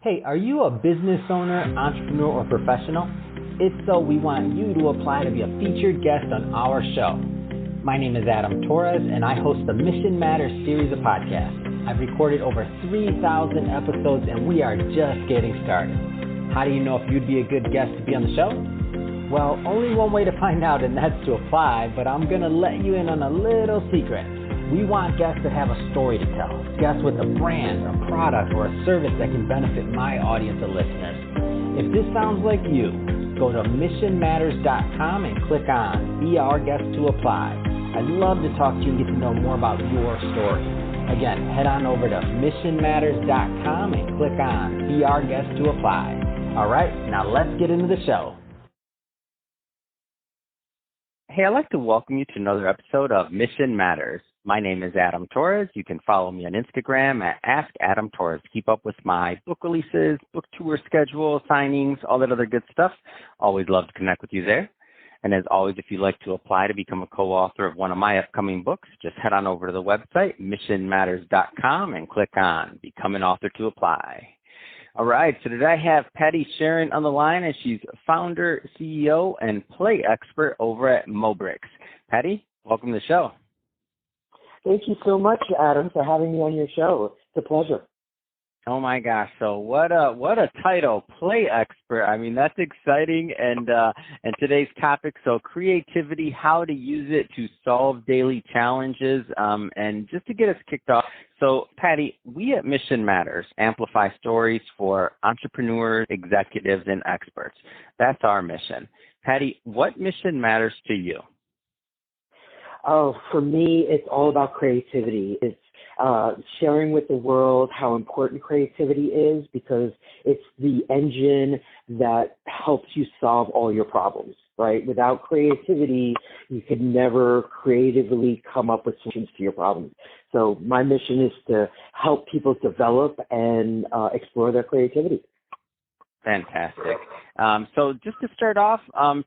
Hey, are you a business owner, entrepreneur, or professional? If so, we want you to apply to be a featured guest on our show. My name is Adam Torres, and I host the Mission Matters series of podcasts. I've recorded over 3,000 episodes, and we are just getting started. How do you know if you'd be a good guest to be on the show? Well, only one way to find out, and that's to apply, but I'm going to let you in on a little secret. We want guests that have a story to tell, guests with a brand, a product, or a service that can benefit my audience of listeners. If this sounds like you, go to missionmatters.com and click on Be Our Guest to apply. I'd love to talk to you and get to know more about your story. Again, head on over to missionmatters.com and click on Be Our Guest to apply. All right, now let's get into the show. Hey, I'd like to welcome you to another episode of Mission Matters. My name is Adam Torres. You can follow me on Instagram at AskAdamTorres. Keep up with my book releases, book tour schedule, signings, all that other good stuff. Always love to connect with you there. And as always, if you'd like to apply to become a co-author of one of my upcoming books, just head on over to the website, missionmatters.com, and click on Become an Author to apply. All right, so today I have Patty Sherin on the line, and she's founder, CEO, and play expert over at Mobrix. Patty, welcome to the show. Thank you so much, Adam, for having me on your show. It's a pleasure. Oh my gosh! So what a title, play expert. I mean, that's exciting. And today's topic, so creativity, how to use it to solve daily challenges. And just to get us kicked off, so Patty, we at Mission Matters amplify stories for entrepreneurs, executives, and experts. That's our mission. Patty, what mission matters to you? Oh, for me, it's all about creativity. It's sharing with the world how important creativity is, because it's the engine that helps you solve all your problems, right? Without creativity, you could never creatively come up with solutions to your problems. So my mission is to help people develop and explore their creativity. Fantastic. So just to start off,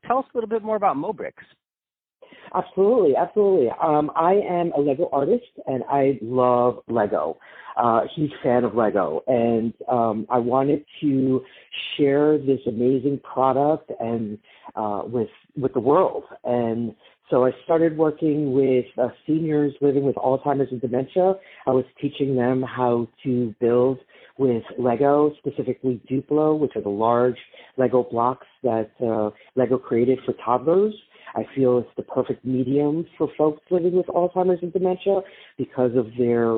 tell us a little bit more about Mobrix. Absolutely. I am a Lego artist, and I love Lego. Huge fan of Lego, and I wanted to share this amazing product and with the world. And so I started working with seniors living with Alzheimer's and dementia. I was teaching them how to build with Lego, specifically Duplo, which are the large Lego blocks that Lego created for toddlers. I feel it's the perfect medium for folks living with Alzheimer's and dementia because of their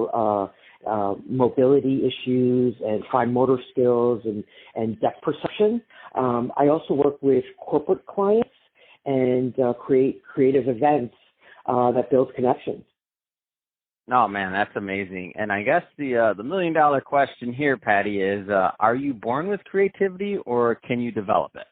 mobility issues and fine motor skills and depth perception. I also work with corporate clients and create creative events that build connections. Oh, man, that's amazing. And I guess the million-dollar question here, Patty, is are you born with creativity or can you develop it?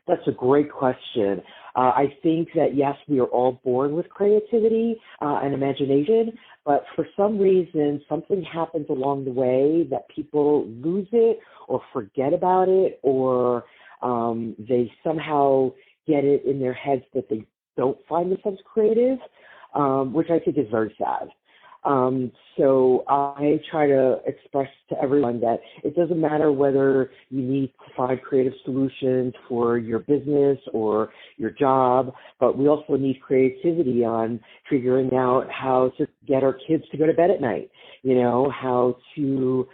That's a great question. I think that, yes, we are all born with creativity and imagination, but for some reason, something happens along the way that people lose it or forget about it, or they somehow get it in their heads that they don't find themselves creative, which I think is very sad. So I try to express to everyone that it doesn't matter whether you need to find creative solutions for your business or your job, but we also need creativity on figuring out how to get our kids to go to bed at night, how to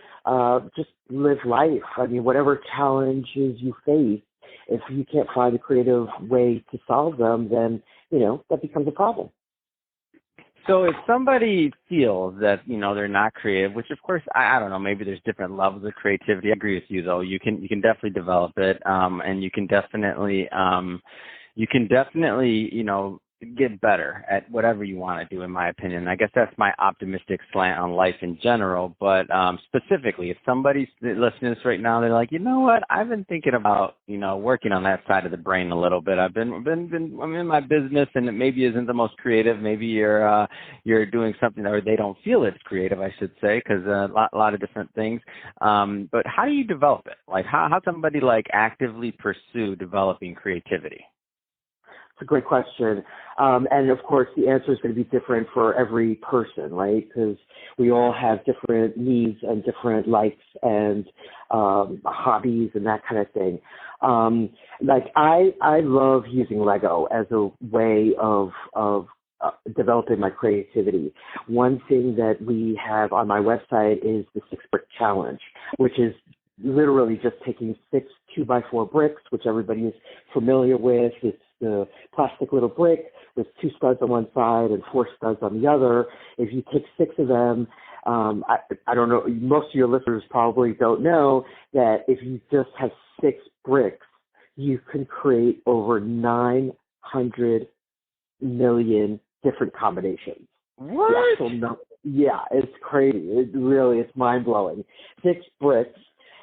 just live life. I mean, whatever challenges you face, if you can't find a creative way to solve them, then, that becomes a problem. So if somebody feels that, they're not creative, which of course, I don't know, maybe there's different levels of creativity. I agree with you though. You can definitely develop it. And you can definitely, get better at whatever you want to do, in my opinion. I guess that's my optimistic slant on life in general. But specifically, if somebody's listening to this right now, they're like, you know what, I've been thinking about, working on that side of the brain a little bit. I'm in my business, and it maybe isn't the most creative. Maybe you're doing something, or they don't feel it's creative, I should say, because a lot of different things. But how do you develop it? Like, how somebody actively pursue developing creativity? a great question. And of course, the answer is going to be different for every person, right? Because we all have different needs and different likes and hobbies and that kind of thing. Like I love using Lego as a way of developing my creativity. One thing that we have on my website is the 6-brick challenge, which is literally just taking 6 2x4 bricks, which everybody is familiar with. It's the plastic little brick with 2 studs on one side and 4 studs on the other. If you take 6 of them, I don't know, most of your listeners probably don't know that if you just have 6 bricks, you can create over 900 million different combinations. What? Yeah, it's crazy. It's mind-blowing. 6 bricks,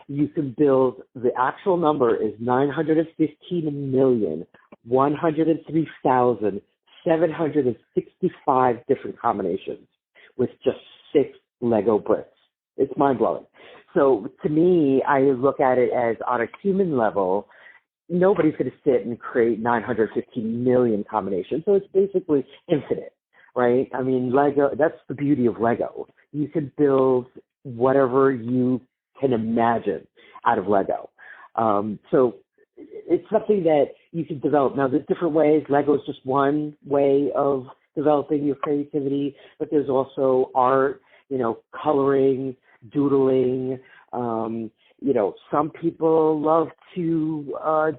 you can build, the actual number is 915,103,765 different combinations with just 6 Lego bricks. It's mind-blowing. So to me, I look at it as on a human level, nobody's going to sit and create 915 million combinations. So it's basically infinite, right? I mean, Lego, that's the beauty of Lego. You can build whatever you can imagine out of Lego. So it's something that you can develop. Now, there's different ways. Lego is just one way of developing your creativity, but there's also art, coloring, doodling. Some people love to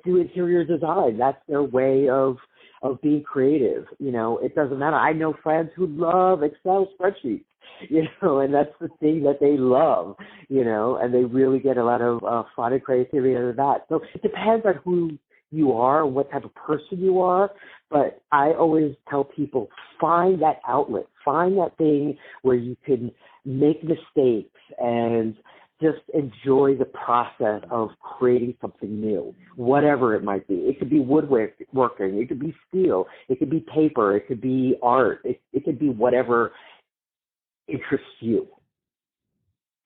do interior design. That's their way of being creative. It doesn't matter. I know friends who love Excel spreadsheets, and that's the thing that they love, and they really get a lot of fun and creativity out of that. So it depends on who you are and what type of person you are. But I always tell people, find that outlet, find that thing where you can make mistakes and just enjoy the process of creating something new, whatever it might be. It could be woodworking, it could be steel, it could be paper, it could be art, it could be whatever interests you.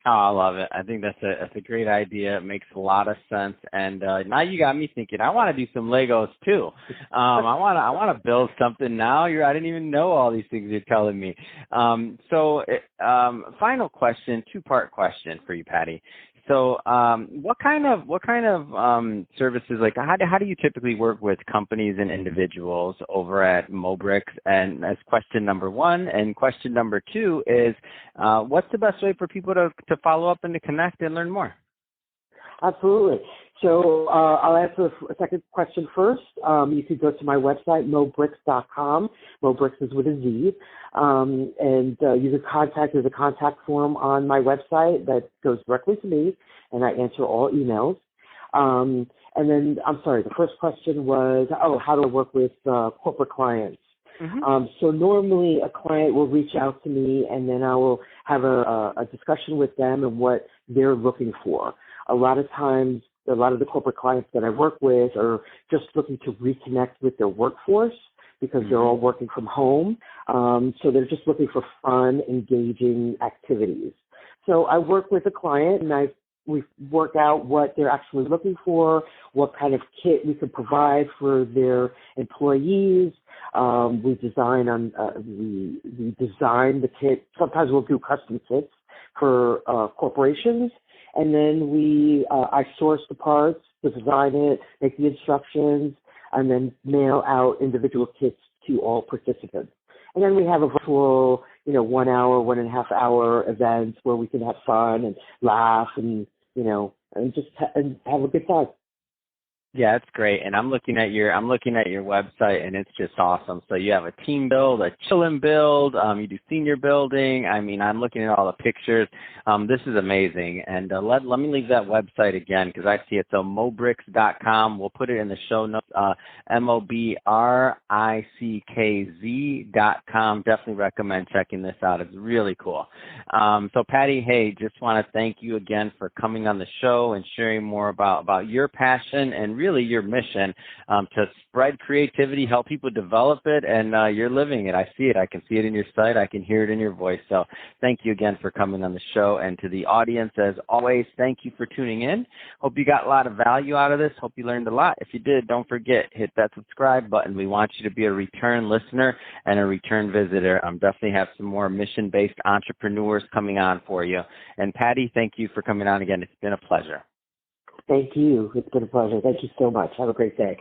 Oh, I love it. I think that's a great idea. It makes a lot of sense. And now you got me thinking. I want to do some Legos too. I want to build something now. I didn't even know all these things you're telling me. Final question, 2-part question for you, Patty. So, what kind of services, like how do you typically work with companies and individuals over at Mobricks? And that's question number 1. And question number 2 is, what's the best way for people to follow up and to connect and learn more? Absolutely. So I'll answer the second question first. You could go to my website, mobricks.com. Mobricks is with a Z. And you can there's a contact form on my website that goes directly to me, and I answer all emails. And then, I'm sorry, the first question was, how do I work with corporate clients? Mm-hmm. So normally a client will reach out to me, and then I will have a discussion with them and what they're looking for. A lot of times, a lot of the corporate clients that I work with are just looking to reconnect with their workforce because they're all working from home. So they're just looking for fun, engaging activities. So I work with a client, and we work out what they're actually looking for, what kind of kit we can provide for their employees. We design the kit. Sometimes we'll do custom kits for corporations. And then I source the parts, to design it, make the instructions, and then mail out individual kits to all participants. And then we have a virtual, 1 hour, 1.5 hour events where we can have fun and laugh and and have a good time. Yeah, it's great. And I'm looking at your website, and it's just awesome. So you have a team build, a chillin' build, you do senior building. I mean, I'm looking at all the pictures. This is amazing. And let me leave that website again because I see it. So mobricks.com. We'll put it in the show notes. mobrickz.com. Definitely recommend checking this out. It's really cool. So Patty, hey, just want to thank you again for coming on the show and sharing more about your passion and really your mission, to spread creativity, help people develop it, and you're living it. I see it. I can see it in your site. I can hear it in your voice. So thank you again for coming on the show. And to the audience, as always, thank you for tuning in. Hope you got a lot of value out of this. Hope you learned a lot. If you did, don't forget, hit that subscribe button. We want you to be a return listener and a return visitor. Definitely have some more mission-based entrepreneurs coming on for you. And Patty, thank you for coming on again. It's been a pleasure. Thank you. It's been a pleasure. Thank you so much. Have a great day.